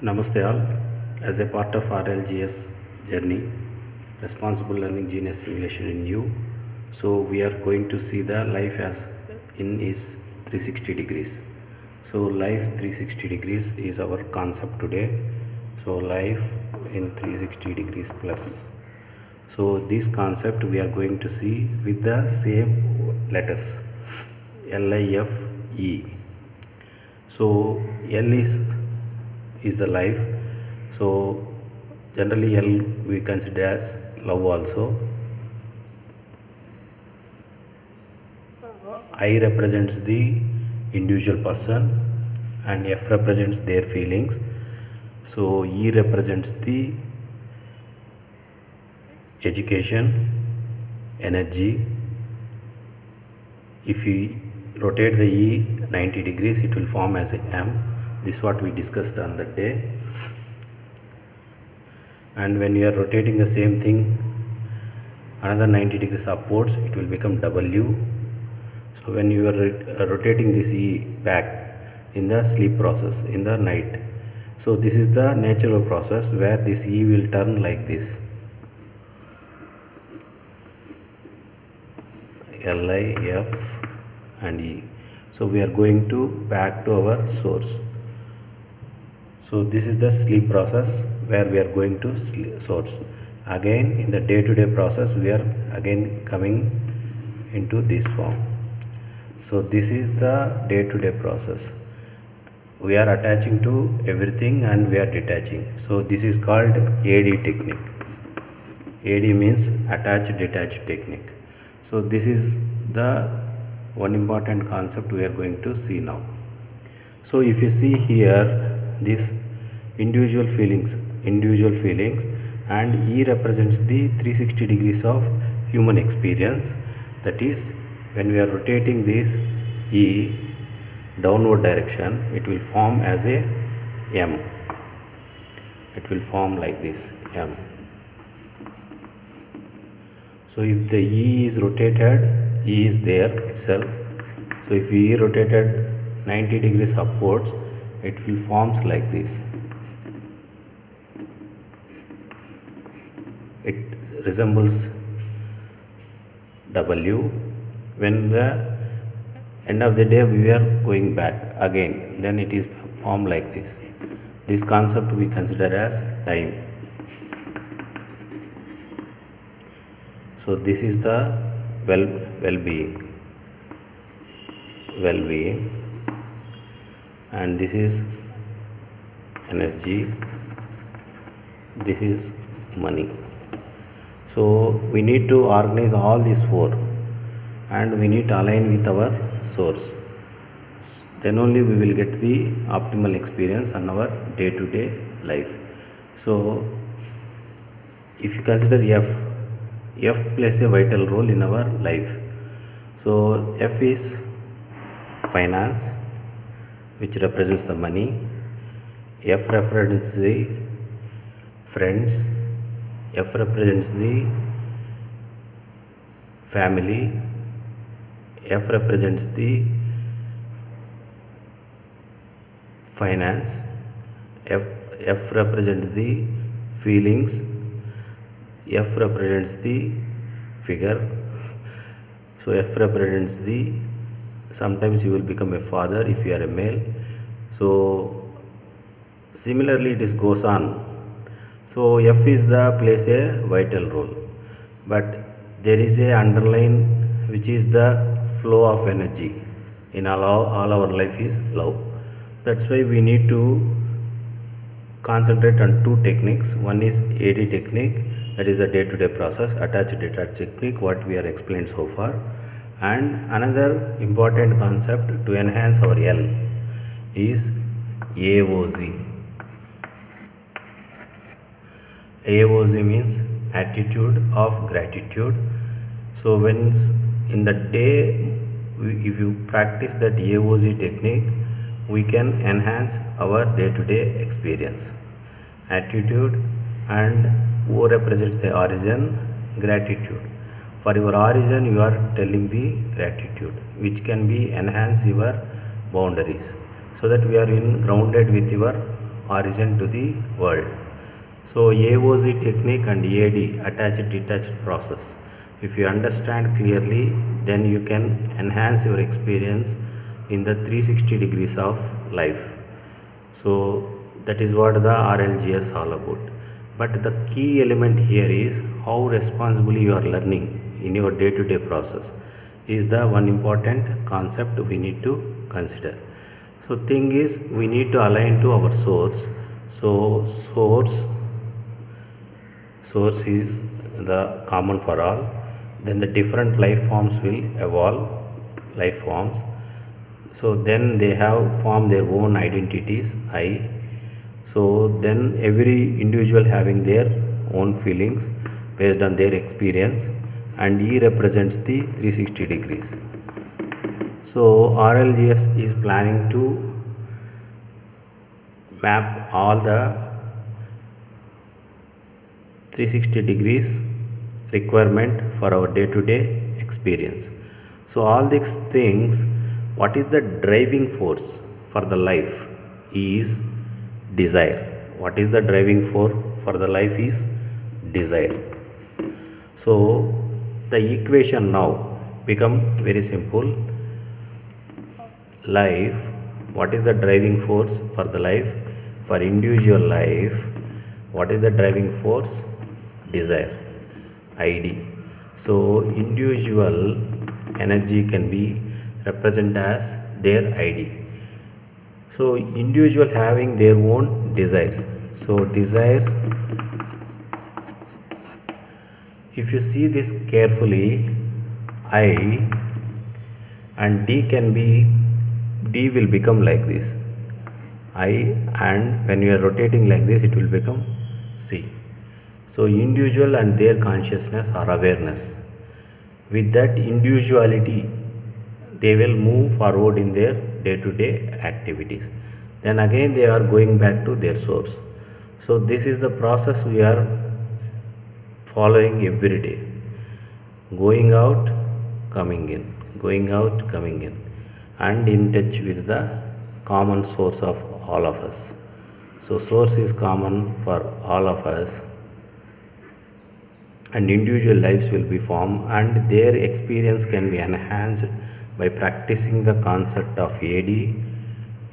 Namaste all. As a part of RLGS journey, Responsible Learning Genius Simulation in You, so we are going to see the life as in is 360 degrees. So life 360 degrees is our concept today. So life in 360 degrees plus. So this concept we are going to see with the same letters LIFE. So L is the life. So generally L we consider as love also. I represents the individual person and F represents their feelings. So E represents the education, energy. If we rotate the E 90 degrees, it will form as a M. This is what we discussed on that day. And when you are rotating the same thing another 90 degrees upwards, it will become W. So when you are rotating this E back in the sleep process in the night, so this is the natural process where this E will turn like this, LIF and E. So we are going to back to our source. So this is the sleep process where we are going to source. Again in the day-to-day process we are again coming into this form. So this is the day-to-day process. We are attaching to everything and we are detaching. So this is called AD technique. AD means attach detach technique. So this is the one important concept we are going to see now. So if you see here this individual feelings and E represents the 360 degrees of human experience. That is, when we are rotating this E downward direction, it will form as a M. It will form like this, M. So if the E is rotated, E is there itself. So if E rotated 90 degrees upwards, it will forms like this. It resembles W. When the end of the day we are going back again, then it is formed like this. This concept we consider as time. So this is the well-being, and this is energy, this is money. So we need to organize all these four and we need to align with our source. Then only we will get the optimal experience on our day-to-day life. So if you consider F plays a vital role in our life. So F is finance, which represents the money. F represents the friends. F represents the family. F represents the finance. F represents the feelings. F represents the figure. So F represents the, sometimes you will become a father if you are a male. So similarly it goes on. So F is the plays a vital role, but there is a underline which is the flow of energy in all our life is love. That's why we need to concentrate on two techniques. One is AD technique, that is the day-to-day process, attach detach technique, what we are explained so far, and another important concept to enhance our L is AOZ. AOZ means attitude of gratitude. So when in the day if you practice that AOZ technique, we can enhance our day-to-day experience. Attitude, and O represents the origin, gratitude. For your origin you are telling the gratitude, which can be enhance your boundaries, so that we are in grounded with your origin to the world. So AOZ technique and AD, attached detached process. If you understand clearly, then you can enhance your experience in the 360 degrees of life. So that is what the RLGS all about. But the key element here is how responsibly you are learning in your day-to-day process is the one important concept we need to consider. So thing is, we need to align to our source. So source is the common for all. Then the different life forms will evolve, life forms. So then they have formed their own identities, I. So then every individual having their own feelings based on their experience, and E represents the 360 degrees. So RLGS is planning to map all the 360 degrees requirement for our day-to-day experience. So all these things, what is the driving force for the life is desire. What is the driving force for the life is desire. So the equation now become very simple. Life, what is the driving force for the life? For individual life, what is the driving force? Desire, ID. So individual energy can be represented as their ID. So individual having their own desires. So desires, if you see this carefully, I and D can be, D will become like this, I, and when you are rotating like this it will become C. So individual and their consciousness or awareness. With that individuality, they will move forward in their day-to-day activities. Then again they are going back to their source. So this is the process we are following every day. Going out, coming in, going out, coming in, and in touch with the common source of all of us. So source is common for all of us, and individual lives will be formed, and their experience can be enhanced by practicing the concept of AD,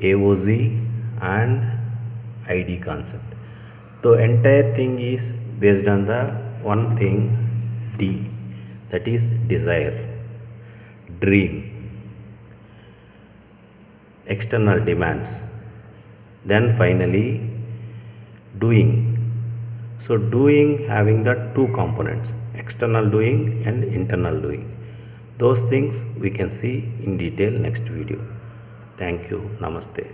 AOZ and ID concept. The entire thing is based on the one thing, D, that is desire, dream, external demands, then finally doing. So doing having the two components, external doing and internal doing. Those things we can see in detail next video. Thank you. Namaste.